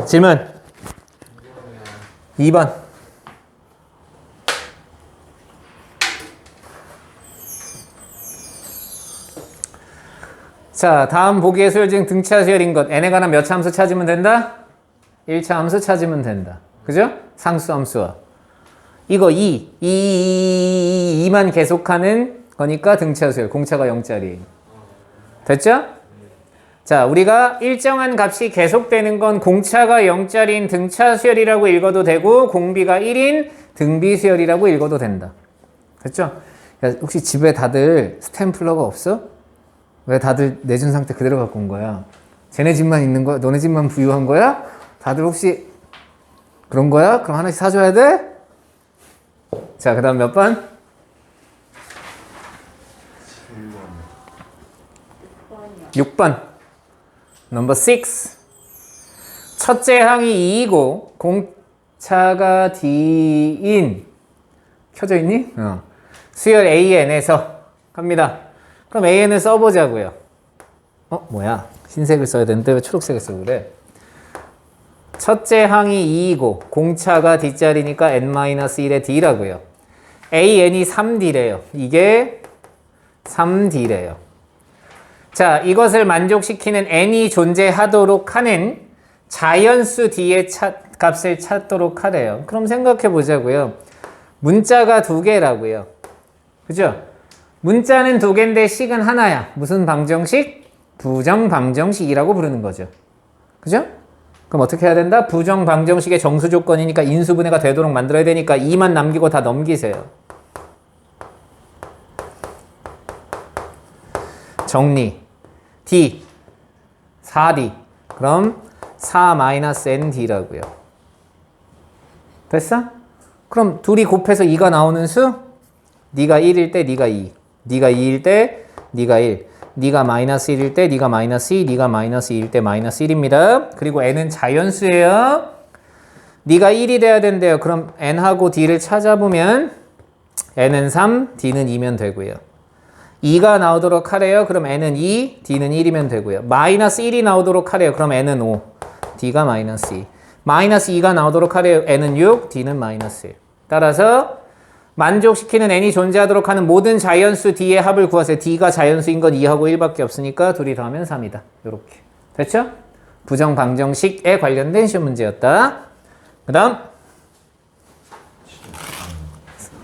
질문 2번. 자, 다음 보기의 수열 중 등차 수열인 것 n에 관한 몇 차 함수 찾으면 된다? 1차 함수 찾으면 된다. 그죠? 상수 함수와 이거 2만 계속하는 거니까 등차 수열, 공차가 0짜리. 됐죠? 자, 우리가 일정한 값이 계속되는 건 공차가 0짜리인 등차 수열이라고 읽어도 되고 공비가 1인 등비 수열이라고 읽어도 된다. 됐죠? 야, 혹시 집에 다들 스탬플러가 없어? 왜 다들 내준 상태 그대로 갖고 온 거야? 쟤네 집만 있는 거야? 너네 집만 부유한 거야? 다들 혹시 그런 거야? 그럼 하나씩 사줘야 돼? 자, 그 다음 몇 번? 6번. 넘버 6. 첫째 항이 2이고 공차가 D인 켜져 있니? 수열 AN에서 갑니다. 그럼 AN을 써보자고요. 뭐야? 흰색을 써야 되는데 왜 초록색을 쓰고 그래? 첫째 항이 2이고 공차가 D자리니까 n-1의 D라고요. AN이 3D래요. 이게 3D래요. 자, 이것을 만족시키는 n이 존재하도록 하는 자연수 D의 값을 찾도록 하래요. 그럼 생각해 보자고요. 문자가 2개라고요. 그죠? 문자는 2개인데 식은 하나야. 무슨 방정식? 부정방정식이라고 부르는 거죠. 그죠? 그럼 어떻게 해야 된다? 부정방정식의 정수 조건이니까 인수분해가 되도록 만들어야 되니까 2만 남기고 다 넘기세요. 정리. D 4D. 그럼 4-ND라고요. 됐어? 그럼 둘이 곱해서 2가 나오는 수? 네가 1일 때 네가 2. 네가 2일 때 네가 1. 네가 마이너스 1일 때 네가 마이너스 2. 네가 마이너스 2일 때 마이너스 1입니다. 그리고 n은 자연수예요. 네가 1이 돼야 된대요. 그럼 n하고 d를 찾아보면 n은 3, d는 2면 되고요. 2가 나오도록 하래요. 그럼 n은 2, d는 1이면 되고요. 마이너스 1이 나오도록 하래요. 그럼 n은 5, d가 마이너스 2. 마이너스 2가 나오도록 하래요. n은 6, d는 마이너스 1. 따라서 만족시키는 n이 존재하도록 하는 모든 자연수 d의 합을 구하세요. d가 자연수인 건 2하고 1밖에 없으니까 둘이 더하면 3이다. 이렇게. 됐죠? 부정방정식에 관련된 시험 문제였다. 그 다음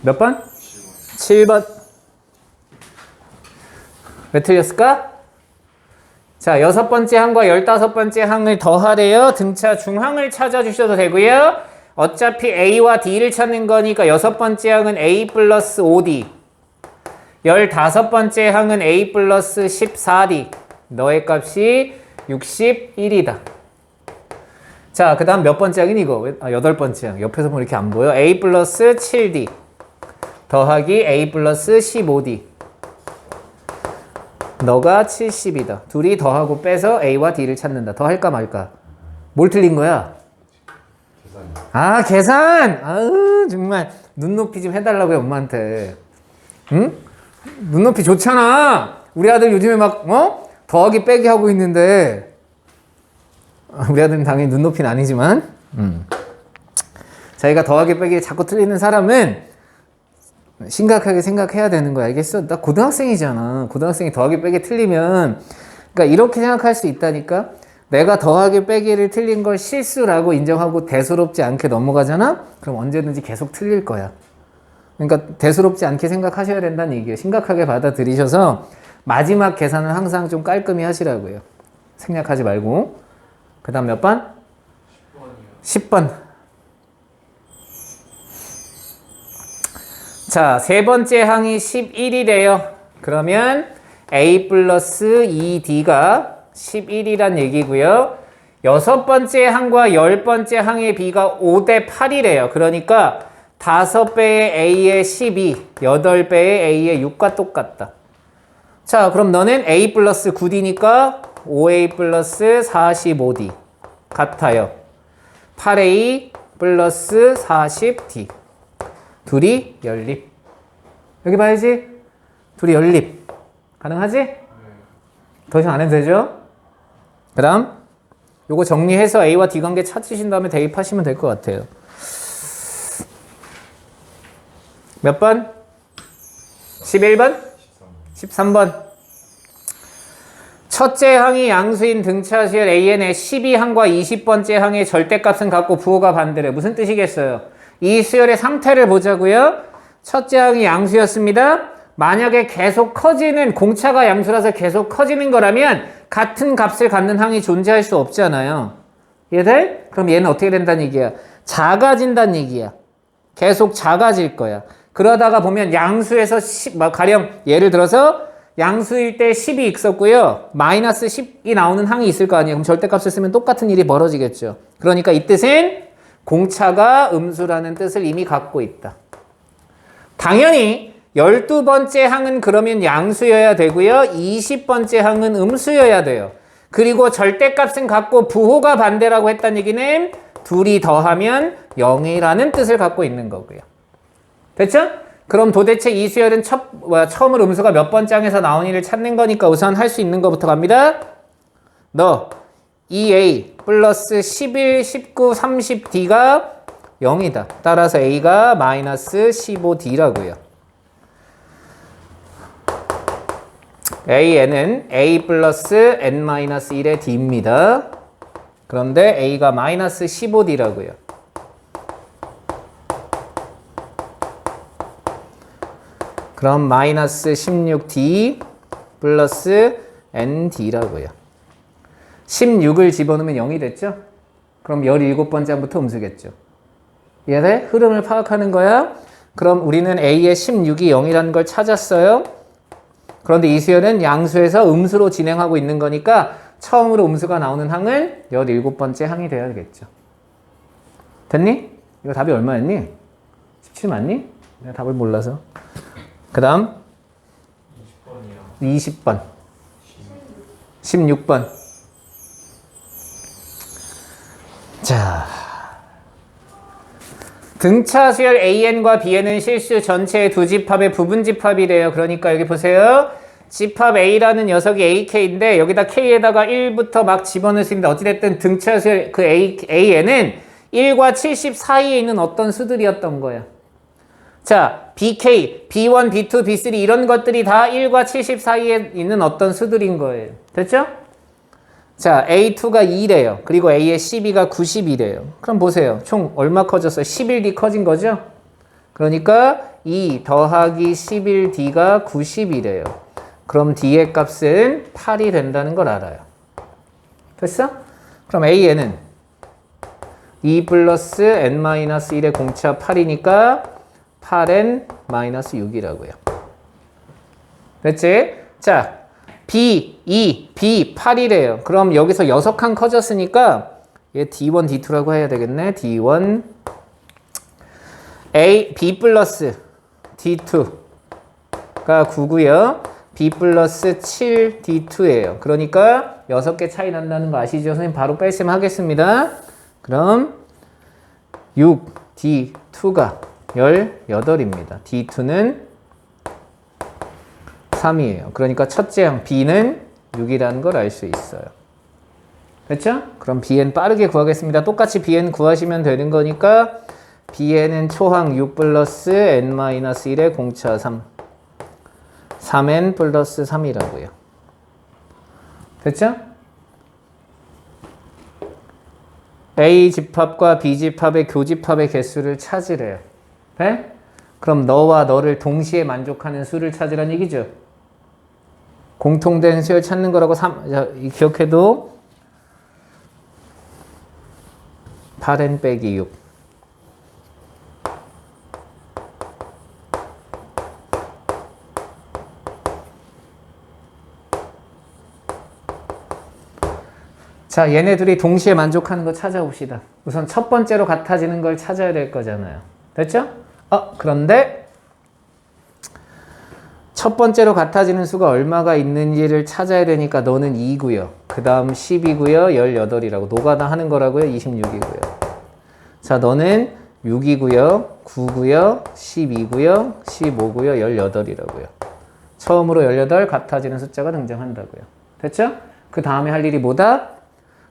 몇 번? 7번. 왜 틀렸을까? 자, 6번째 항과 15번째 항을 더하래요. 등차 중항을 찾아주셔도 되고요. 어차피 A와 D를 찾는 거니까 6번째 항은 A 플러스 5D. 15번째 항은 A 플러스 14D. 너의 값이 61이다. 자, 그 다음 몇 번째 항이니 이거? 8번째 항. 옆에서 보면 이렇게 안 보여. A 플러스 7D. 더하기 A 플러스 15D. 너가 70이다. 둘이 더하고 빼서 A와 D를 찾는다. 더할까 말까? 뭘 틀린 거야? 아, 계산! 아우, 정말 눈높이 좀 해달라고요, 엄마한테. 응? 눈높이 좋잖아. 우리 아들 요즘에 막 더하기 빼기 하고 있는데 우리 아들은 당연히 눈높이는 아니지만 자기가 더하기 빼기 자꾸 틀리는 사람은 심각하게 생각해야 되는 거야. 알겠어? 나 고등학생이잖아. 고등학생이 더하기 빼기 틀리면 그러니까 이렇게 생각할 수 있다니까. 내가 더하기 빼기를 틀린 걸 실수라고 인정하고 대수롭지 않게 넘어가잖아? 그럼 언제든지 계속 틀릴 거야. 그러니까 대수롭지 않게 생각하셔야 된다는 얘기예요. 심각하게 받아들이셔서 마지막 계산은 항상 좀 깔끔히 하시라고요. 생략하지 말고. 그 다음 몇 번? 10번. 자, 세 번째 항이 11이래요. 그러면 A 플러스 2D가 11이란 얘기고요. 6번째 항과 10번째 항의 B가 5대 8이래요. 그러니까 5배의 A의 12, 8배의 A의 6과 똑같다. 자, 그럼 너는 A 플러스 9D니까 5A 플러스 45D 같아요. 8A 플러스 40D. 둘이 연립. 여기 봐야지. 둘이 연립. 가능하지? 더 이상 안 해도 되죠? 그 다음 요거 정리해서 A와 D 관계 찾으신 다음에 대입하시면 될 것 같아요. 몇 번? 11번? 13번. 첫째 항이 양수인 등차수열 AN의 12항과 20번째 항의 절대값은 같고 부호가 반대래. 무슨 뜻이겠어요? 이 수열의 상태를 보자고요. 첫째 항이 양수였습니다. 만약에 계속 커지는, 공차가 양수라서 계속 커지는 거라면 같은 값을 갖는 항이 존재할 수 없잖아요. 이해돼? 그럼 얘는 어떻게 된다는 얘기야? 작아진다는 얘기야. 계속 작아질 거야. 그러다가 보면 양수에서 가령 예를 들어서 양수일 때 10이 있었고요. 마이너스 10이 나오는 항이 있을 거 아니에요. 그럼 절대값을 쓰면 똑같은 일이 벌어지겠죠. 그러니까 이 뜻은 공차가 음수라는 뜻을 이미 갖고 있다. 당연히 12번째 항은 그러면 양수여야 되고요. 20번째 항은 음수여야 돼요. 그리고 절대값은 같고 부호가 반대라고 했다는 얘기는 둘이 더하면 0이라는 뜻을 갖고 있는 거고요. 됐죠? 그럼 도대체 이 수열은 처음으로 음수가 몇 번째 항에서 나오니를 찾는 거니까 우선 할 수 있는 것부터 갑니다. 너 2A 플러스 11, 19, 30D가 0이다. 따라서 A가 마이너스 15D라고요. AN은 A 플러스 N-1의 D입니다. 그런데 A가 마이너스 15D라고요. 그럼 마이너스 16D 플러스 ND라고요. 16을 집어넣으면 0이 됐죠? 그럼 17번째 항부터 음수겠죠. 이해돼? 흐름을 파악하는 거야. 그럼 우리는 A의 16이 0이라는 걸 찾았어요. 그런데 이 수열은 양수에서 음수로 진행하고 있는 거니까 처음으로 음수가 나오는 항은 17번째 항이 되어야겠죠. 됐니? 이거 답이 얼마였니? 17 맞니? 내가 답을 몰라서. 그 다음 20번 16번. 자, 등차 수열 AN과 BN은 실수 전체의 두 집합의 부분 집합이래요. 그러니까 여기 보세요. 집합 A라는 녀석이 AK인데 여기다 K에다가 1부터 막 집어넣을 수 있는데 어찌됐든 등차 수열 그 AN은 1과 70 사이에 있는 어떤 수들이었던 거야. 자, BK, B1, B2, B3 이런 것들이 다 1과 70 사이에 있는 어떤 수들인 거예요. 됐죠? 자, A2가 2래요. 그리고 A의 12가 90이래요. 그럼 보세요. 총 얼마 커졌어요? 11D 커진 거죠? 그러니까 2 더하기 11D가 90이래요. 그럼 D의 값은 8이 된다는 걸 알아요. 됐어? 그럼 AN은 2 플러스 N-1의 공차 8이니까 8N-6이라고요. 됐지? 자, B, 2, B, 8이래요. 그럼 여기서 6칸 커졌으니까 얘 D1, D2라고 해야 되겠네. D1, A, B 플러스 D2가 9고요. B 플러스 7, D2예요. 그러니까 6개 차이 난다는 거 아시죠? 선생님 바로 뺄셈 하겠습니다. 그럼 6, D2가 18입니다. D2는 3이에요. 그러니까 첫째 항 B는 6이라는 걸 알 수 있어요. 됐죠? 그럼 BN 빠르게 구하겠습니다. 똑같이 BN 구하시면 되는 거니까 BN은 초항 6 플러스 N-1의 공차 3 3N 플러스 3이라고요. 됐죠? A 집합과 B 집합의 교집합의 개수를 찾으래요. 네? 그럼 너와 너를 동시에 만족하는 수를 찾으라는 얘기죠. 공통된 수를 찾는 거라고 기억해도 8n 빼기 6. 자, 얘네들이 동시에 만족하는 거 찾아봅시다. 우선 첫 번째로 같아지는 걸 찾아야 될 거잖아요. 됐죠? 그런데 첫 번째로 같아지는 수가 얼마가 있는지를 찾아야 되니까 너는 2고요. 그 다음 10이고요. 18이라고. 노가다 하는 거라고요. 26이고요. 자, 너는 6이고요. 9고요. 12고요. 15고요. 18이라고요. 처음으로 18 같아지는 숫자가 등장한다고요. 됐죠? 그 다음에 할 일이 뭐다?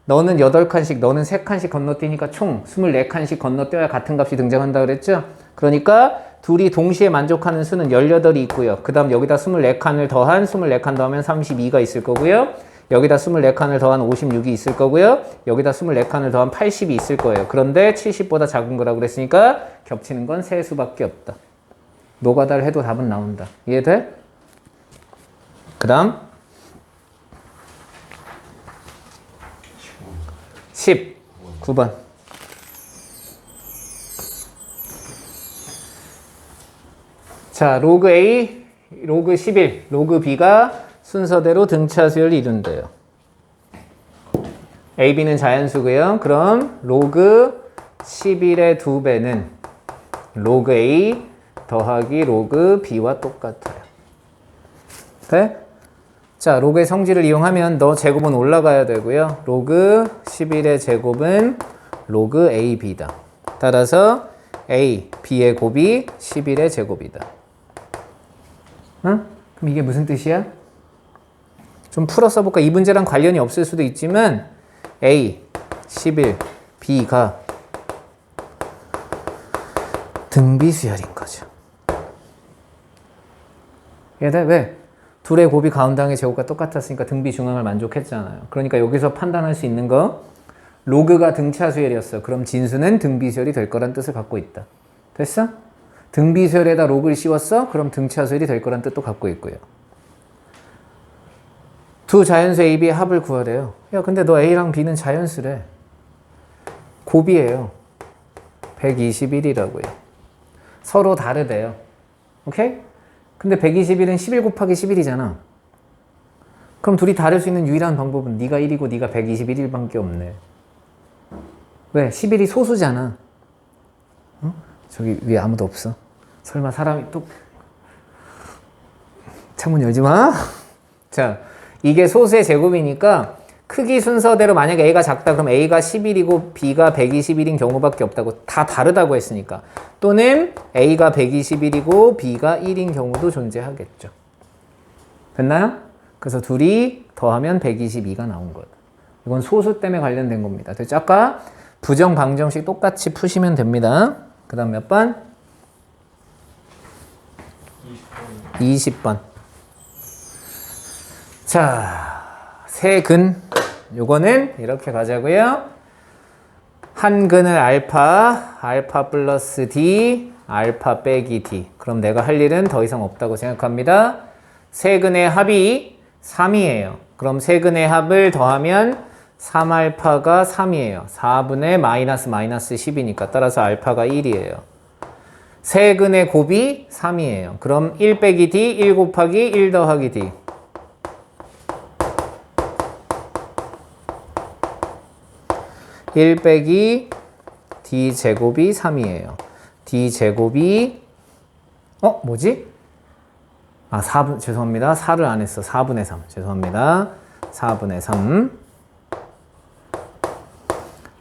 너는 8칸씩, 너는 3칸씩 건너뛰니까 총 24칸씩 건너뛰어야 같은 값이 등장한다 그랬죠? 그러니까 둘이 동시에 만족하는 수는 18이 있고요. 그 다음 여기다 24칸을 더한 24칸 더하면 32가 있을 거고요. 여기다 24칸을 더한 56이 있을 거고요. 여기다 24칸을 더한 80이 있을 거예요. 그런데 70보다 작은 거라고 그랬으니까 겹치는 건 세 수밖에 없다. 노가다를 해도 답은 나온다. 이해돼? 그 다음 19번. 자, 로그 A, 로그 11, 로그 B가 순서대로 등차수열을 이룬대요. A, B는 자연수고요. 그럼 로그 11의 2배는 로그 A 더하기 로그 B와 똑같아요. 돼? 자, 로그의 성질을 이용하면 너 제곱은 올라가야 되고요. 로그 11의 제곱은 로그 AB다. 따라서 A, B의 곱이 11의 제곱이다. 응? 그럼 이게 무슨 뜻이야? 좀 풀어 써볼까? 이 문제랑 관련이 없을 수도 있지만 A, 11, B가 등비수열인 거죠. 얘들 왜? 둘의 곱이 가운데항의 제곱과 똑같았으니까 등비 중앙을 만족했잖아요. 그러니까 여기서 판단할 수 있는 거 로그가 등차수열이었어. 그럼 진수는 등비수열이 될 거란 뜻을 갖고 있다. 됐어? 등비수열에다 로그를 씌웠어? 그럼 등차수열이 될 거란 뜻도 갖고 있고요. 두 자연수 A, B의 합을 구하래요. 야, 근데 너 A랑 B는 자연수래. 곱이에요. 121이라고요. 서로 다르대요. 오케이? 근데 121은 11 곱하기 11이잖아. 그럼 둘이 다를 수 있는 유일한 방법은 네가 1이고 네가 121일밖에 없네. 왜? 11이 소수잖아. 어? 저기 위에 아무도 없어. 설마 사람이 또 창문 열지 마. 자, 이게 소수의 제곱이니까 크기 순서대로 만약에 A가 작다 그럼 A가 11이고 B가 121인 경우밖에 없다고. 다 다르다고 했으니까. 또는 A가 121이고 B가 1인 경우도 존재하겠죠. 됐나요? 그래서 둘이 더하면 122가 나온 거예요. 이건 소수 때문에 관련된 겁니다. 됐죠? 아까 부정 방정식 똑같이 푸시면 됩니다. 그 다음 몇 번? 20번. 자, 세근. 요거는 이렇게 가자고요. 한 근을 알파, 알파 플러스 D, 알파 빼기 D. 그럼 내가 할 일은 더 이상 없다고 생각합니다. 세근의 합이 3이에요. 그럼 세근의 합을 더하면 3알파가 3이에요. 4분의 마이너스 10이니까 따라서 알파가 1이에요. 세근의 곱이 3이에요. 그럼 1 빼기 D, 1 곱하기 1 더하기 D. 1 빼기 D 제곱이 3이에요. D 제곱이 뭐지? 4분 죄송합니다. 4를 안 했어. 4분의 3 죄송합니다. 4분의 3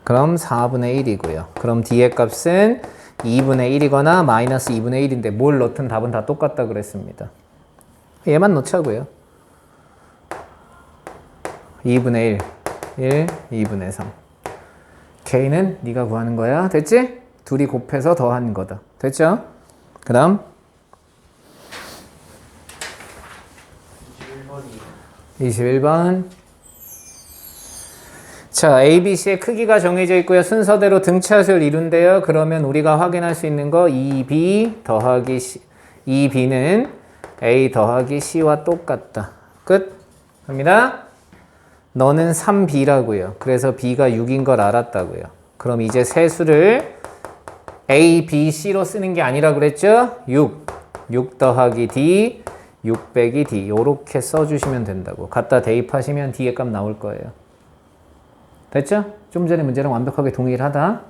그럼 4분의 1이고요. 그럼 D의 값은 2분의 1이거나 마이너스 2분의 1인데 뭘 넣든 답은 다 똑같다 그랬습니다. 얘만 넣자고요. 2분의 1, 2분의 3 K는 네가 구하는 거야. 됐지? 둘이 곱해서 더한 거다. 됐죠? 그 다음 21번. 자, ABC의 크기가 정해져 있고요. 순서대로 등차수를 이룬대요. 그러면 우리가 확인할 수 있는 거 2B 더하기 C, 2B는 A 더하기 C와 똑같다. 끝. 갑니다. 너는 3B라고요. 그래서 B가 6인 걸 알았다고요. 그럼 이제 세 수를 A, B, C로 쓰는 게 아니라 그랬죠? 6 더하기 D, 6 빼기 D 요렇게 써주시면 된다고. 갖다 대입하시면 D의 값 나올 거예요. 됐죠? 좀 전에 문제랑 완벽하게 동일하다.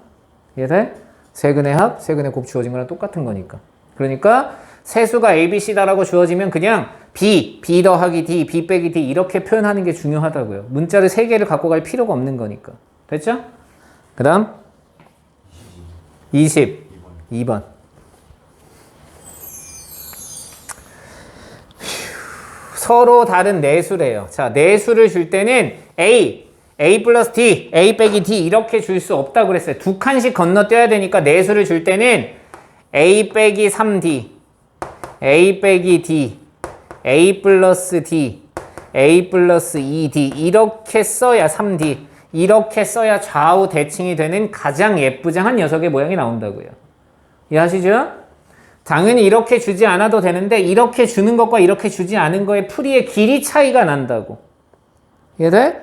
이해돼? 세근의 합, 세근의 곱 주어진 거랑 똑같은 거니까. 그러니까 세수가 A, B, C다라고 주어지면 그냥 B 더하기 D, B 빼기 D 이렇게 표현하는 게 중요하다고요. 문자를 3개를 갖고 갈 필요가 없는 거니까. 됐죠? 그 다음 22번. 서로 다른 내수래요. 자, 내수를 줄 때는 A A 플러스 D, A 빼기 D 이렇게 줄 수 없다고 그랬어요. 두 칸씩 건너뛰어야 되니까 내수를 줄 때는 A 빼기 3D, A 빼기 D, A 플러스 D, A 플러스 2D 이렇게 써야 3D 이렇게 써야 좌우 대칭이 되는 가장 예쁘장한 녀석의 모양이 나온다고요. 이해하시죠? 당연히 이렇게 주지 않아도 되는데 이렇게 주는 것과 이렇게 주지 않은 거의 풀이의 길이 차이가 난다고. 이해돼?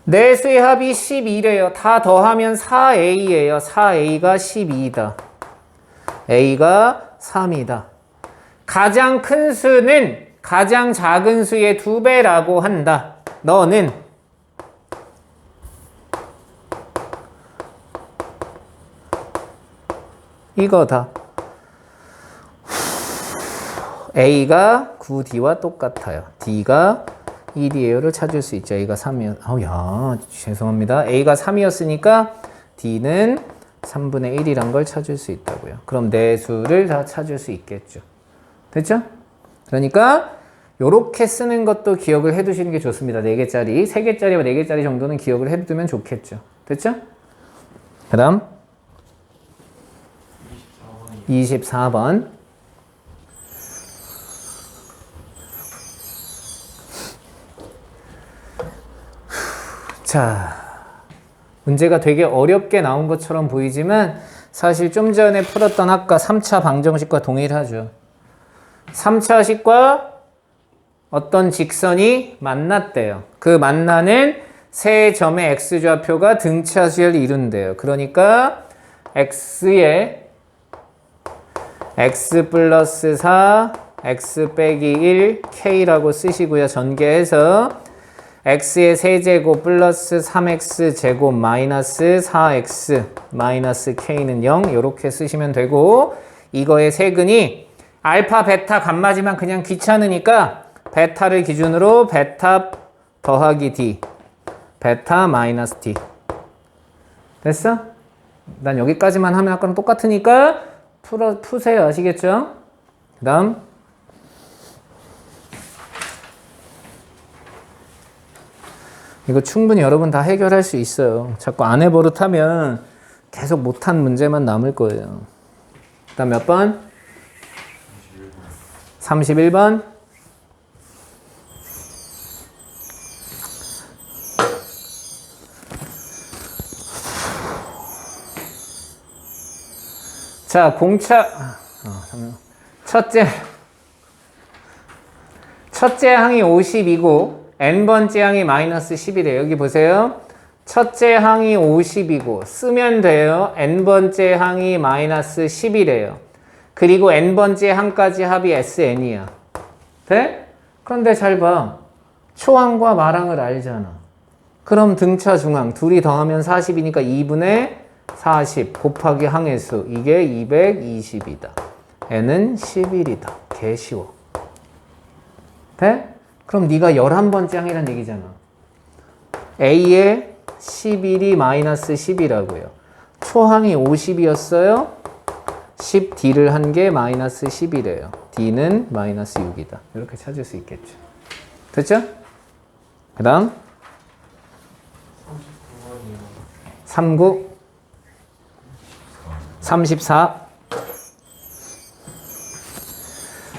내수의 합이 12래요. 다 더하면 4A예요. 4A가 12이다. A가 3이다. 가장 큰 수는 가장 작은 수의 2배라고 한다. 너는 이거다. A가 9D와 똑같아요. D가 1이에요를 찾을 수 있죠. A가 3이었, 죄송합니다. A가 3이었으니까 D는 3분의 1이란 걸 찾을 수 있다고요. 그럼 내수를 다 찾을 수 있겠죠. 됐죠? 그러니까 요렇게 쓰는 것도 기억을 해두시는 게 좋습니다. 4개짜리, 3개짜리와 4개짜리 정도는 기억을 해두면 좋겠죠. 됐죠? 그 다음 24번. 자, 문제가 되게 어렵게 나온 것처럼 보이지만 사실 좀 전에 풀었던 아까 3차 방정식과 동일하죠. 3차식과 어떤 직선이 만났대요. 그 만나는 세 점의 x좌표가 등차수열을 이룬대요. 그러니까 x의 x 플러스 4, x 빼기 1, k라고 쓰시고요. 전개해서 x의 세제곱 플러스 3x 제곱 마이너스 4x 마이너스 k는 0 이렇게 쓰시면 되고 이거의 세근이 알파, 베타, 감마지만 그냥 귀찮으니까 베타를 기준으로 베타 더하기 d 베타 마이너스 d 됐어? 난 여기까지만 하면 아까랑 똑같으니까 푸세요. 아시겠죠? 그 다음 이거 충분히 여러분 다 해결할 수 있어요. 자꾸 안 해버릇하면 계속 못한 문제만 남을 거예요. 그 다음 몇 번? 31번. 자, 공차 첫째 항이 50이고 n번째 항이 마이너스 10이래요. 여기 보세요. 첫째 항이 50이고 쓰면 돼요. n번째 항이 마이너스 10이래요. 그리고 n번째 항까지 합이 sn이야. 돼? 그런데 잘 봐. 초항과 말항을 알잖아. 그럼 등차 중항 둘이 더하면 40이니까 2분의 40 곱하기 항의 수 이게 220이다. n은 11이다. 개 쉬워. 돼? 그럼 네가 11번째 항이란 얘기잖아. A의 11이 마이너스 10이라고요. 초항이 50이었어요. 10D를 한 게 마이너스 10이래요. D는 마이너스 6이다. 이렇게 찾을 수 있겠죠. 됐죠? 그 다음 39 34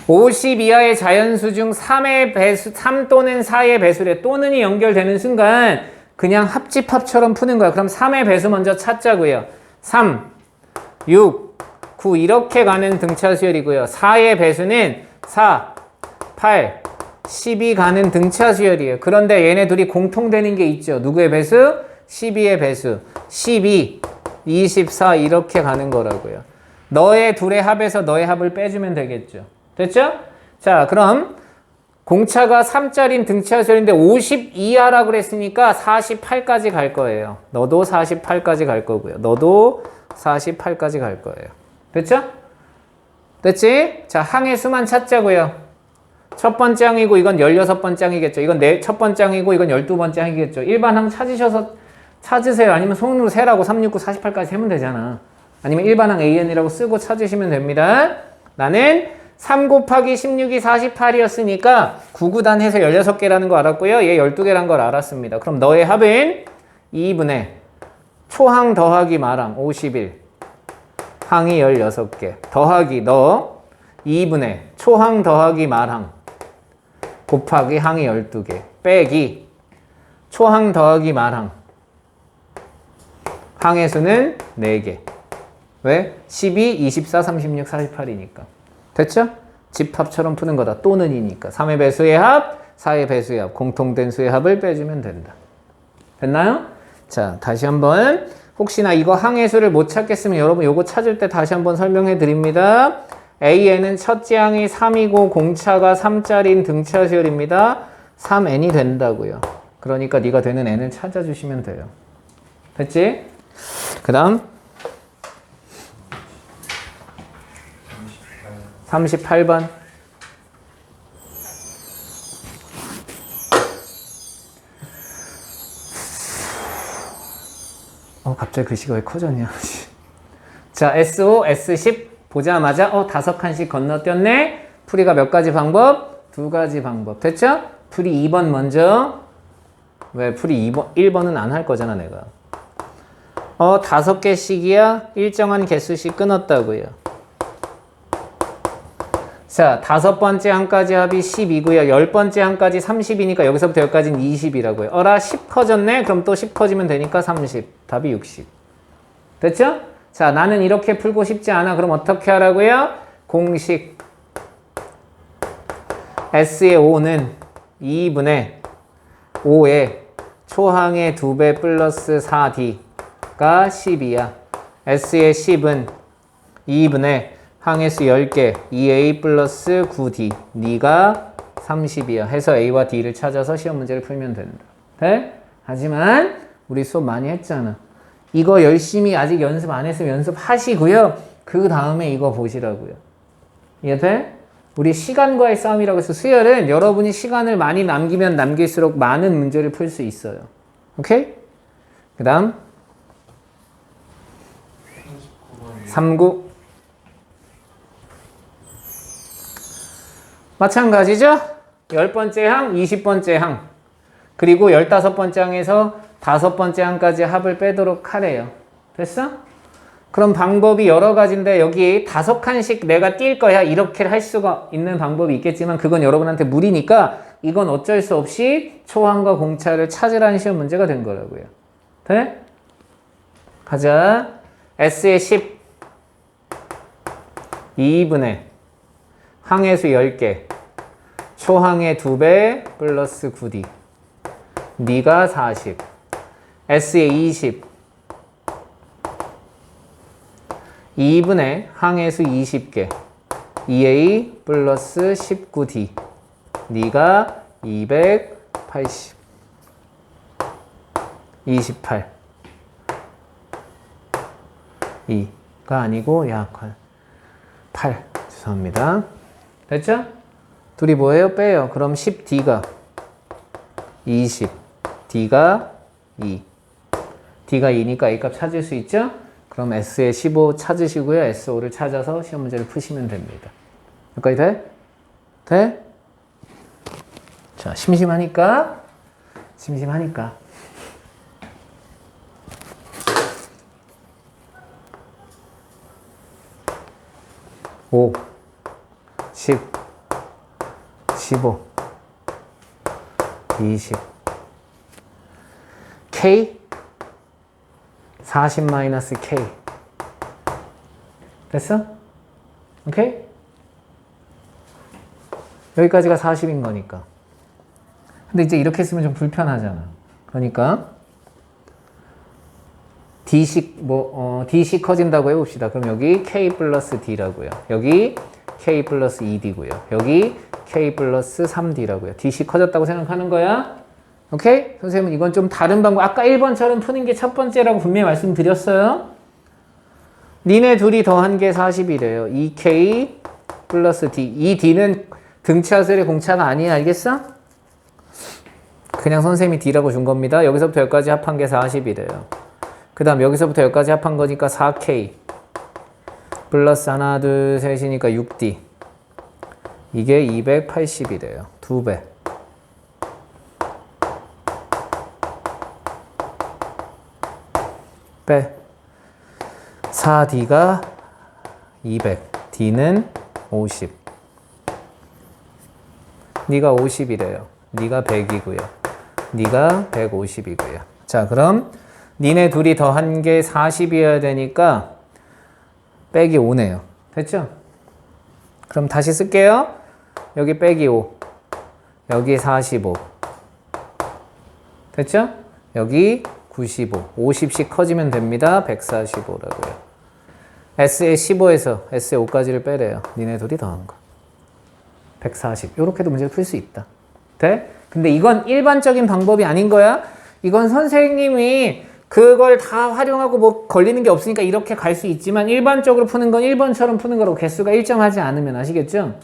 50 이하의 자연수 중 3의 배수, 3 또는 4의 배수래. 또는이 연결되는 순간 그냥 합집합처럼 푸는 거야. 그럼 3의 배수 먼저 찾자고요. 3, 6, 9 이렇게 가는 등차수열이고요. 4의 배수는 4, 8, 12 가는 등차수열이에요. 그런데 얘네 둘이 공통되는 게 있죠. 누구의 배수? 12의 배수. 12, 24 이렇게 가는 거라고요. 너의 둘의 합에서 너의 합을 빼주면 되겠죠. 됐죠? 자, 그럼 공차가 3짜리인 등차수열인데 50 이하라고 그랬으니까 48까지 갈 거예요. 너도 48까지 갈 거고요. 너도 48까지 갈 거예요. 됐죠? 됐지? 자, 항의 수만 찾자고요. 첫 번째 항이고 이건 16번째 항이겠죠. 이건 첫 번째 항이고 이건 12번째 항이겠죠. 일반 항 찾으세요. 아니면 손으로 세라고 3, 6, 9, 48까지 세면 되잖아. 아니면 일반 항 AN이라고 쓰고 찾으시면 됩니다. 나는 3 곱하기 16이 48이었으니까 9구단 해서 16개라는 거 알았고요. 얘 12개라는 걸 알았습니다. 그럼 너의 합은 2분의 초항 더하기 마랑 51 항이 16개 더하기 너 2분의 초항 더하기 말항 곱하기 항이 12개 빼기 초항 더하기 말항 항의 수는 4개. 왜? 12, 24, 36, 48이니까. 됐죠? 집합처럼 푸는 거다. 또는 이니까. 3의 배수의 합, 4의 배수의 합, 공통된 수의 합을 빼주면 된다. 됐나요? 자, 다시 한번. 혹시나 이거 항의 수를 못 찾겠으면 여러분 요거 찾을 때 다시 한번 설명해 드립니다. A에는 첫째 항이 3이고 공차가 3짜리인 등차 수열입니다. 3n이 된다고요. 그러니까 네가 되는 n을 찾아주시면 돼요. 됐지? 그 다음 38번 갑자기 글씨가 왜 커졌냐. 자, SO, S10 보자마자 5칸씩 건너뛰었네. 풀이가 몇 가지 방법? 2가지 방법. 됐죠? 풀이 2번 먼저. 왜 풀이 2번, 1번은 안 할 거잖아 내가. 5개씩이야. 일정한 개수씩 끊었다고요. 자, 5번째 항까지 합이 10이고요. 10번째 항까지 30이니까 여기서부터 여기까지는 20이라고요. 어라 10 커졌네? 그럼 또 10 커지면 되니까 30. 답이 60. 됐죠? 자, 나는 이렇게 풀고 싶지 않아. 그럼 어떻게 하라고요? 공식 S의 5는 2분의 5의 초항의 2배 플러스 4D가 10이야. S의 10은 2분의 항의 수 10개 2A 플러스 9D 네가 30이야. 해서 A와 D를 찾아서 시험 문제를 풀면 된다. 돼? 하지만 우리 수업 많이 했잖아. 이거 열심히 아직 연습 안 했으면 연습하시고요. 그 다음에 이거 보시라고요. 이해돼? 우리 시간과의 싸움이라고 해서 수열은 여러분이 시간을 많이 남기면 남길수록 많은 문제를 풀 수 있어요. 오케이? 그 다음 39 마찬가지죠? 10번째 항, 20번째 항 그리고 15번째 항에서 5번째 항까지 합을 빼도록 하래요. 됐어? 그럼 방법이 여러 가지인데 여기 5칸씩 내가 뛸 거야 이렇게 할 수가 있는 방법이 있겠지만 그건 여러분한테 무리니까 이건 어쩔 수 없이 초항과 공차를 찾으라는 시험 문제가 된 거라고요. 돼? 가자. S의 10 2분의 항의 수 10개 초항의 2배 플러스 9D 네가 40 S의 20 2분의 항의 수 20개 2A 플러스 19D 네가 280 28 2가 아니고 약한 8 죄송합니다. 됐죠? 둘이 뭐예요? 빼요. 그럼 10D가 20 D가 2 D가 2니까 A값 찾을 수 있죠? 그럼 S의 15 찾으시고요. S5를 찾아서 시험 문제를 푸시면 됩니다. 여기까지 돼? 돼? 자, 심심하니까 5 10 15 20 K 40 마이너스 K 됐어? 오케이? 여기까지가 40인 거니까. 근데 이제 이렇게 쓰면 좀 불편하잖아. 그러니까 D식 D식 커진다고 해봅시다. 그럼 여기 K 플러스 D라고요. 여기 K 플러스 2D고요. 여기 K 플러스 3D라고요. D식 커졌다고 생각하는 거야. 오케이? 선생님은 이건 좀 다른 방법. 아까 1번처럼 푸는 게 첫 번째라고 분명히 말씀드렸어요. 니네 둘이 더한 게 40이래요. 2K 플러스 D. 이 D는 등차수열의 공차가 아니야. 알겠어? 그냥 선생님이 D라고 준 겁니다. 여기서부터 여기까지 합한 게 40이래요. 그 다음 여기서부터 여기까지 합한 거니까 4K 플러스 하나 둘 셋이니까 6D 이게 280이래요. 2배. 빼. 4D가 200. D는 50. 네가 50이래요. 네가 100이고요. 네가 150이고요. 자, 그럼 니네 둘이 더한 게 40이어야 되니까 빼기 5네요. 됐죠? 그럼 다시 쓸게요. 여기 빼기 5. 여기 45. 됐죠? 여기 95. 50씩 커지면 됩니다. 145라고요. S의 15에서 S의 5까지를 빼래요. 니네 둘이 더한 거. 140. 이렇게도 문제를 풀 수 있다. 돼? 근데 이건 일반적인 방법이 아닌 거야. 이건 선생님이 그걸 다 활용하고 뭐 걸리는 게 없으니까 이렇게 갈 수 있지만 일반적으로 푸는 건 1번처럼 푸는 거라고 개수가 일정하지 않으면 아시겠죠?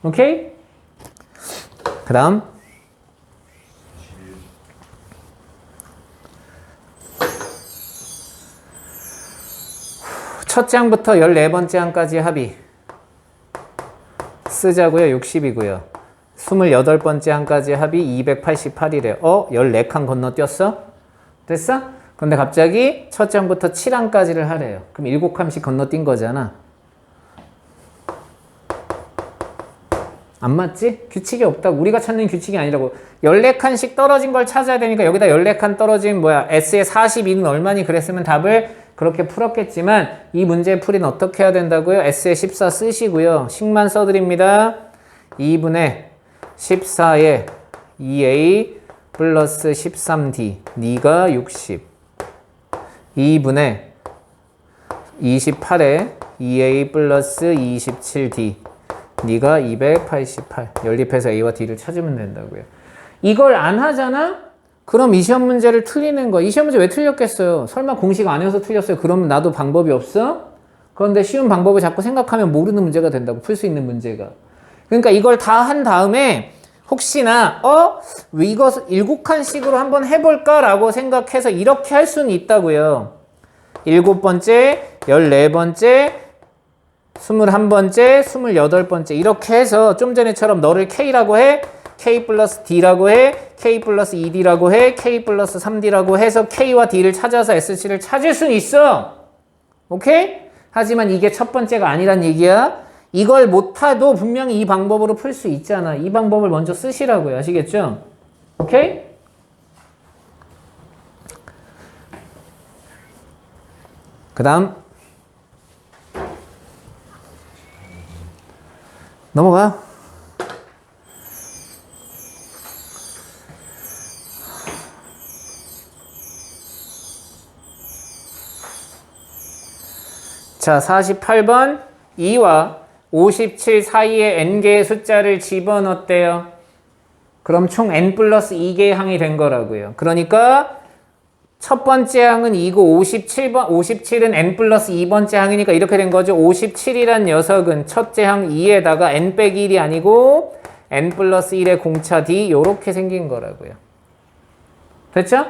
오케이? 그 다음 첫 장부터 14번째 항까지 합의 쓰자고요. 60이고요. 28번째 항까지 합이 288이래. 14칸 건너뛰었어? 됐어? 근데 갑자기 첫 장부터 7항까지를 하래요. 그럼 7칸씩 건너뛴 거잖아. 안 맞지? 규칙이 없다고. 우리가 찾는 규칙이 아니라고. 14칸씩 떨어진 걸 찾아야 되니까 여기다 14칸 떨어진 S의 42는 얼마니 그랬으면 답을 그렇게 풀었겠지만 이 문제의 풀이는 어떻게 해야 된다고요? S의 14 쓰시고요. 식만 써드립니다. 2분의 14에 2A 플러스 13D 네가 60 2분의 28에 2A 플러스 27D 네가 288 연립해서 A와 D를 찾으면 된다고요. 이걸 안 하잖아? 그럼 이 시험 문제를 틀리는 거야. 이 시험 문제 왜 틀렸겠어요? 설마 공식 안 해서 틀렸어요? 그러면 나도 방법이 없어? 그런데 쉬운 방법을 자꾸 생각하면 모르는 문제가 된다고. 풀 수 있는 문제가. 그러니까 이걸 다 한 다음에 혹시나 이거 7칸씩으로 한번 해볼까? 라고 생각해서 이렇게 할 수는 있다고요. 7번째, 14번째, 21번째, 28번째 이렇게 해서 좀 전에처럼 너를 K라고 해, K 플러스 D라고 해, K 플러스 2D라고 해, K 플러스 3D라고 해서 K와 D를 찾아서 SC를 찾을 수는 있어. 오케이? 하지만 이게 첫 번째가 아니란 얘기야. 이걸 못해도 분명히 이 방법으로 풀 수 있잖아. 이 방법을 먼저 쓰시라고요. 아시겠죠? 오케이? 그 다음 넘어가. 자, 48번 2와 57 사이에 n개의 숫자를 집어넣었대요. 그럼 총 n 플러스 2개의 항이 된 거라고요. 그러니까 첫 번째 항은 2고 57은 n 플러스 2번째 항이니까 이렇게 된 거죠. 57이란 녀석은 첫째 항 2에다가 n 빼기 1이 아니고 n 플러스 1의 공차 d 요렇게 생긴 거라고요. 됐죠?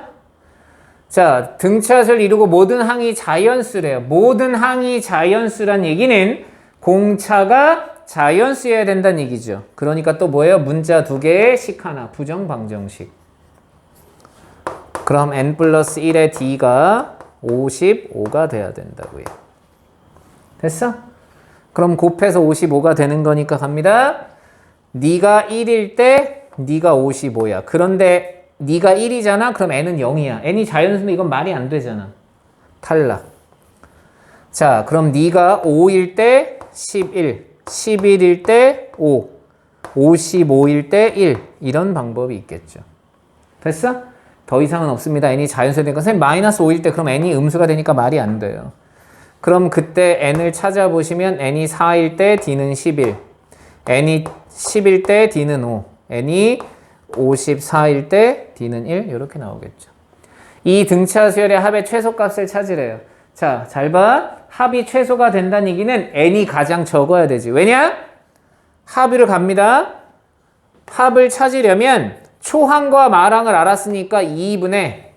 자, 등차수를 이루고 모든 항이 자연수래요. 모든 항이 자연수란 얘기는 공차가 자연수여야 된다는 얘기죠. 그러니까 또 뭐예요? 문자 2개의 식 하나, 부정 방정식. 그럼 n 플러스 1의 d가 55가 돼야 된다고요. 됐어? 그럼 곱해서 55가 되는 거니까 갑니다. 네가 1일 때 네가 55야. 그런데 네가 1이잖아? 그럼 n은 0이야. n이 자연수면 이건 말이 안 되잖아. 탈락. 자, 그럼 네가 5일 때 11, 11일 때 5, 55일 때 1 이런 방법이 있겠죠. 됐어? 더 이상은 없습니다. n이 자연수니까 선생님 마이너스 5일 때 그럼 n이 음수가 되니까 말이 안 돼요. 그럼 그때 n을 찾아보시면 n이 4일 때 d는 11, n이 10일 때 d는 5, n이 54일 때 d는 1 이렇게 나오겠죠. 이 등차 수열의 합의 최소값을 찾으래요. 자, 잘 봐. 합이 최소가 된다는 얘기는 n이 가장 적어야 되지. 왜냐? 합의를 갑니다. 합을 찾으려면 초항과 마항을 알았으니까 2분의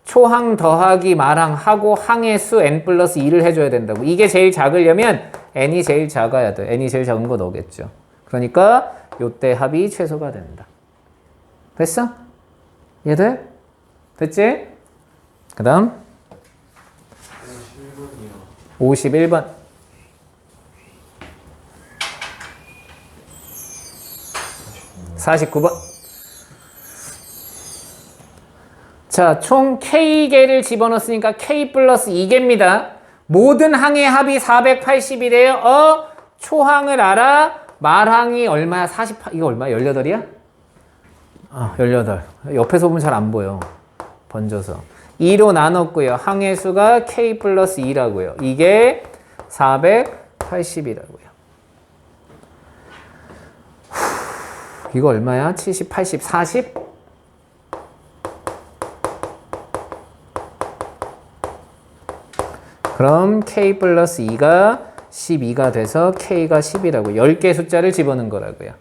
초항 더하기 마항 하고 항의 수 n 플러스 2를 해줘야 된다고. 이게 제일 작으려면 n이 제일 작아야 돼. n이 제일 작은 거 넣겠죠. 그러니까 요때 합이 최소가 된다. 됐어? 얘들? 됐지? 그 다음 51번. (49번) 자, 총 K개를 집어넣었으니까 K 플러스 2개입니다. 모든 항의 합이 480이래요. 초항을 알아. 말항이 얼마야? 48. 이거 얼마야? 18이야? 18. 옆에서 보면 잘 안 보여. 번져서. 2로 나눴고요. 항의 수가 K 플러스 2라고요. 이게 480이라고요. 이거 얼마야? 70, 80, 40? 그럼 K 플러스 2가 12가 돼서 K가 10이라고 10개 숫자를 집어넣은 거라고요.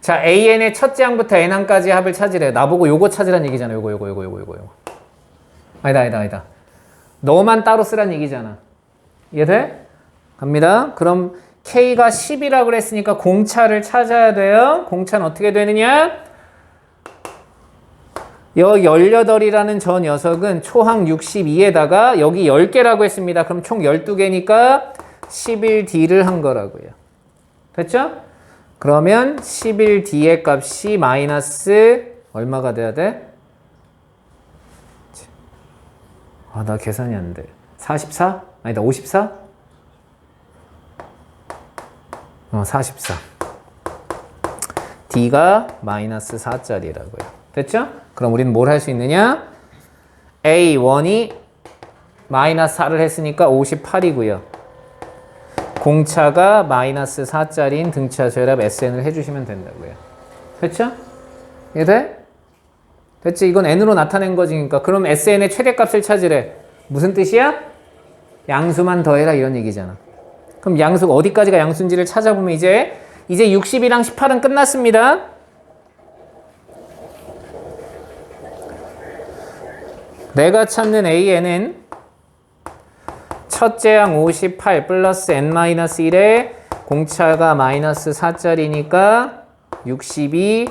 자, AN의 첫째 항부터 N항까지 합을 찾으래요. 나보고 요거 찾으란 얘기잖아. 요거. 아니다. 너만 따로 쓰란 얘기잖아. 이해돼? 갑니다. 그럼 K가 10이라고 그랬으니까 공차를 찾아야 돼요. 공차는 어떻게 되느냐? 여 18이라는 저 녀석은 초항 62에다가 여기 10개라고 했습니다. 그럼 총 12개니까 11D를 한 거라고요. 됐죠? 그러면 11D의 값이 마이너스 얼마가 돼야 돼? 나 계산이 안 돼. 44? 아니다, 54? 44. D가 마이너스 4짜리라고요. 됐죠? 그럼 우리는 뭘 할 수 있느냐? A1이 마이너스 4를 했으니까 58이고요. 공차가 마이너스 4짜리인 등차 수열합 SN을 해주시면 된다고요. 됐죠? 이해돼? 됐지? 이건 N으로 나타낸 거지. 그러니까 그럼 SN의 최대값을 찾으래. 무슨 뜻이야? 양수만 더해라 이런 얘기잖아. 그럼 양수가 어디까지가 양수인지를 찾아보면 이제 60이랑 18은 끝났습니다. 내가 찾는 AN은 첫째 항 58 플러스 N-1에 공차가 마이너스 4짜리니까 62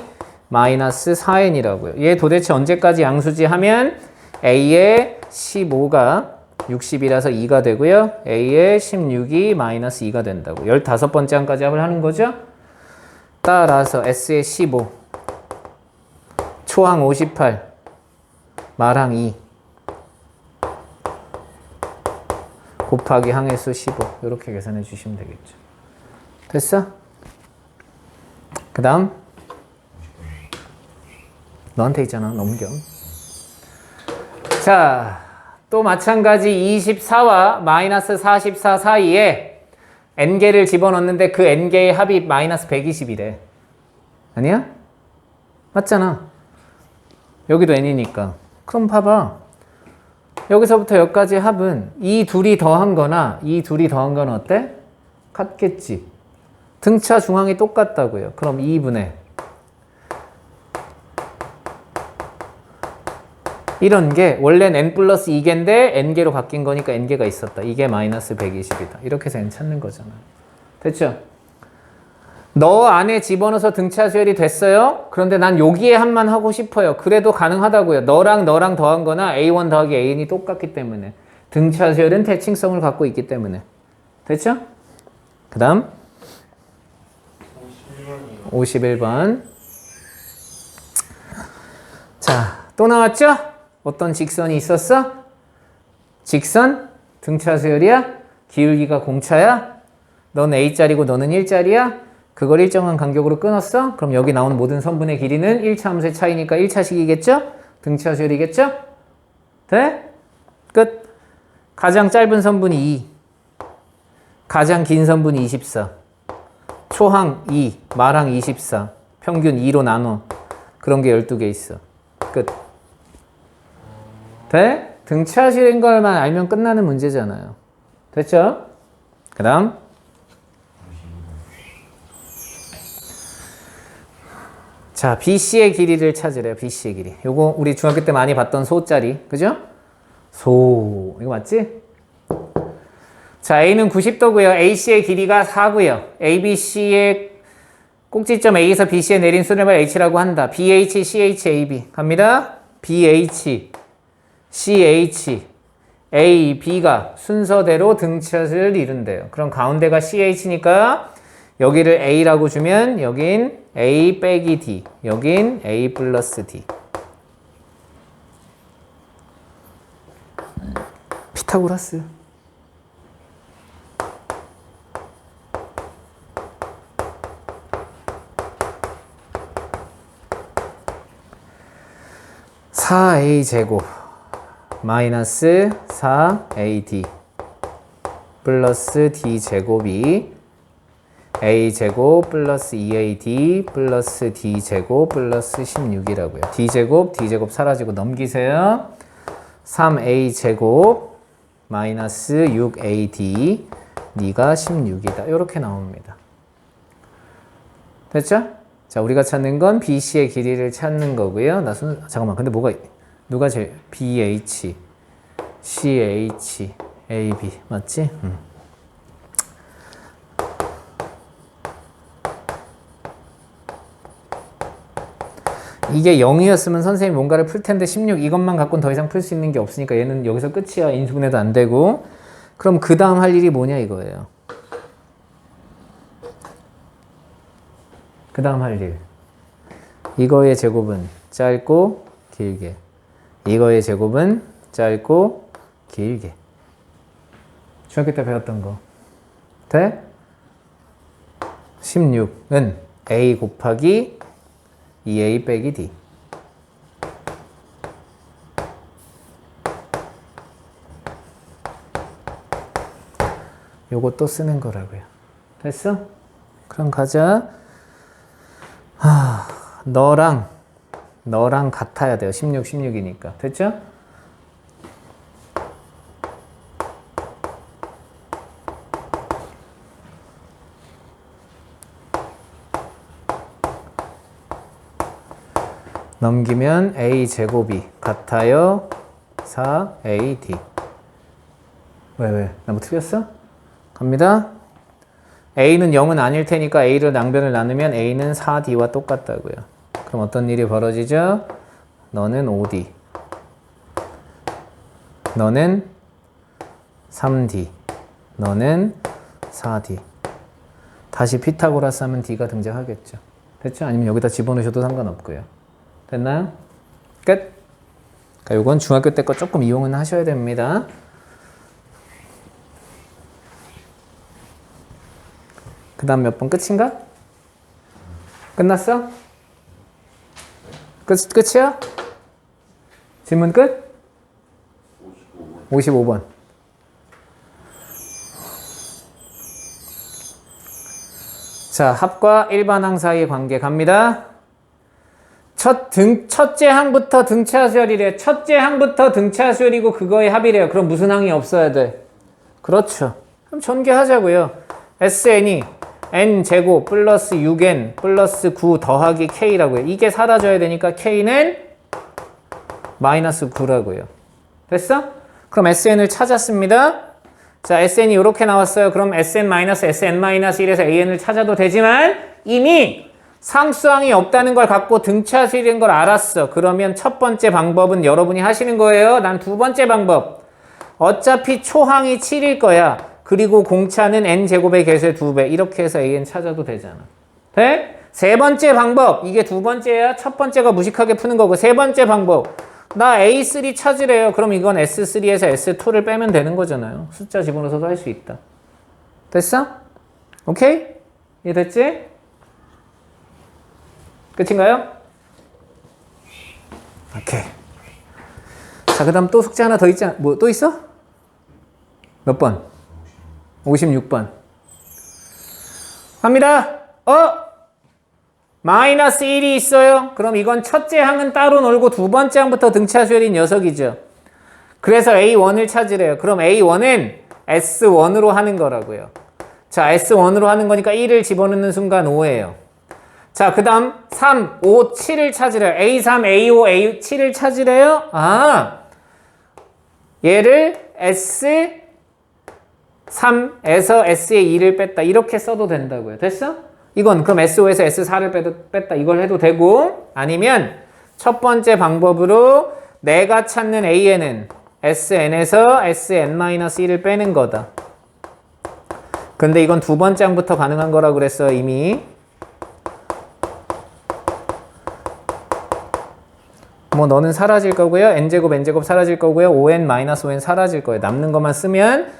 마이너스 4N이라고요. 얘 도대체 언제까지 양수지 하면 A의 15가 60이라서 2가 되고요. A의 16이 마이너스 2가 된다고. 15번째 항까지 합을 하는 거죠. 따라서 S의 15 초항 58 말항 2 곱하기 항의수 15 이렇게 계산해 주시면 되겠죠. 됐어? 그 다음 너한테 있잖아. 넘겨. 자, 또 마찬가지 24와 마이너스 44 사이에 n개를 집어넣는데 그 n개의 합이 마이너스 120이래. 아니야? 맞잖아. 여기도 n이니까. 그럼 봐봐. 여기서부터 여기까지 합은 이 둘이 더한 거나 이 둘이 더한 건 어때? 같겠지. 등차 중앙이 똑같다고요. 그럼 2분의 이런 게 원래는 n 플러스 2개인데 n개로 바뀐 거니까 n개가 있었다. 이게 마이너스 120이다. 이렇게 해서 n 찾는 거잖아. 됐죠? 너 안에 집어넣어서 등차 수열이 됐어요? 그런데 난 여기에 합만 하고 싶어요. 그래도 가능하다고요. 너랑 더한 거나 A1 더하기 AN이 똑같기 때문에. 등차 수열은 대칭성을 갖고 있기 때문에. 됐죠? 그 다음 51번. 자, 또 나왔죠? 어떤 직선이 있었어? 직선? 등차 수열이야? 기울기가 공차야? 넌 A짜리고 너는 1짜리야? 그걸 일정한 간격으로 끊었어? 그럼 여기 나오는 모든 선분의 길이는 1차 함수의 차이니까 1차식이겠죠? 등차 수열이겠죠? 돼? 끝. 가장 짧은 선분이 2. 가장 긴 선분이 24. 초항 2, 말항 24. 평균 2로 나눠. 그런 게 12개 있어. 끝. 돼? 등차 수열인 걸만 알면 끝나는 문제잖아요. 됐죠? 그 다음 자, BC의 길이를 찾으래요. BC의 길이. 요거 우리 중학교 때 많이 봤던 소짜리. 그죠? 소. 이거 맞지? 자, A는 90도고요. AC의 길이가 4고요. ABC의 꼭지점 A에서 BC에 내린 수렴을 H라고 한다. BH, CH, AB. 갑니다. BH, CH, A, B가 순서대로 등차를 이룬대요. 그럼 가운데가 CH니까 여기를 A라고 주면 여긴 A 빼기 D, 여긴 A 플러스 D. 피타고라스. (4a) 제곱 마이너스 4ad 플러스 d 제곱이 a 제곱 플러스 2ad 플러스 d 제곱 플러스 16이라고요. d 제곱 사라지고 넘기세요. 3a 제곱 마이너스 6ad 니가 16이다. 이렇게 나옵니다. 됐죠? 자, 우리가 찾는 건 BC의 길이를 찾는 거고요. 잠깐만, 근데 누가 제일, BH, CH, AB, 맞지? 이게 0이었으면 선생님이 뭔가를 풀 텐데 16 이것만 갖고는 더 이상 풀 수 있는 게 없으니까 얘는 여기서 끝이야. 인수분해도 안 되고. 그럼 그 다음 할 일이 뭐냐 이거예요. 그 다음 할 일. 이거의 제곱은 짧고 길게. 이거의 제곱은 짧고 길게. 중학교 때 배웠던 거. 돼? 16은 A 곱하기 2A 빼기 D. 요것도 쓰는 거라고요. 됐어? 그럼 가자. 너랑 같아야 돼요. 16, 16이니까. 됐죠? 넘기면 a 제곱이 같아요. 4ad. 왜? 나 뭐 틀렸어? 갑니다. a는 0은 아닐 테니까 a를 낭변을 나누면 a는 4d와 똑같다고요. 그럼 어떤 일이 벌어지죠? 너는 5d. 너는 3d. 너는 4d. 다시 피타고라스 하면 d가 등장하겠죠. 됐죠? 아니면 여기다 집어넣으셔도 상관없고요. 됐나요? 끝. 그러니까 이건 중학교 때 거 조금 이용은 하셔야 됩니다. 그 다음 몇 번 끝인가? 끝났어? 끝이야? 질문 끝? 55번. 자, 합과 일반항 사이의 관계 갑니다. 첫째 항부터 등차 수열이래. 첫째 항부터 등차 수열이고 그거의 합이래요. 그럼 무슨 항이 없어야 돼? 그렇죠. 그럼 전개하자고요. SN이 n제곱 플러스 6n 플러스 9 더하기 k라고요. 이게 사라져야 되니까 k는 마이너스 9라고요. 됐어? 그럼 SN을 찾았습니다. 자, SN이 이렇게 나왔어요. 그럼 SN-SN-1에서 AN을 찾아도 되지만 이미 상수항이 없다는 걸 갖고 등차수열인 걸 알았어. 그러면 첫 번째 방법은 여러분이 하시는 거예요. 난 두 번째 방법. 어차피 초항이 7일 거야. 그리고 공차는 n제곱의 개수의 2배. 이렇게 해서 an 찾아도 되잖아. 돼? 세 번째 방법. 이게 두 번째야. 첫 번째가 무식하게 푸는 거고. 세 번째 방법. 나 A3 찾으래요. 그럼 이건 S3에서 S2를 빼면 되는 거잖아요. 숫자 집어넣어서도 할 수 있다. 됐어? 오케이? 이해됐지? 끝인가요? 오케이. 자, 그 다음 또 숙제 하나 더 있잖아. 뭐 또 있어? 몇 번? 56번. 갑니다. 마이너스 1이 있어요. 그럼 이건 첫째 항은 따로 놀고 두 번째 항부터 등차 수열인 녀석이죠. 그래서 A1을 찾으래요. 그럼 A1은 S1으로 하는 거라고요. 자, S1으로 하는 거니까 1을 집어넣는 순간 5예요. 자, 그 다음 3, 5, 7을 찾으래요. A3, A5, A7을 찾으래요. 얘를 S3에서 S의 2를 뺐다. 이렇게 써도 된다고요. 됐어? 이건 그럼 S5에서 S4를 뺐다. 이걸 해도 되고 아니면 첫 번째 방법으로 내가 찾는 AN은 SN에서 SN-1을 빼는 거다. 근데 이건 두 번째 항부터 가능한 거라고 그랬어요, 이미. 뭐 너는 사라질 거고요. n제곱 n제곱 사라질 거고요. 5n-5n 사라질 거예요. 남는 것만 쓰면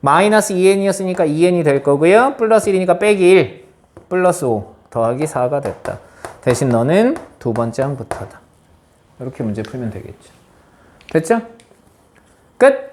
마이너스 2n이었으니까 2n이 될 거고요. 플러스 1이니까 빼기 1 플러스 5 더하기 4가 됐다. 대신 너는 두 번째 항부터다. 이렇게 문제 풀면 되겠죠. 됐죠? 끝!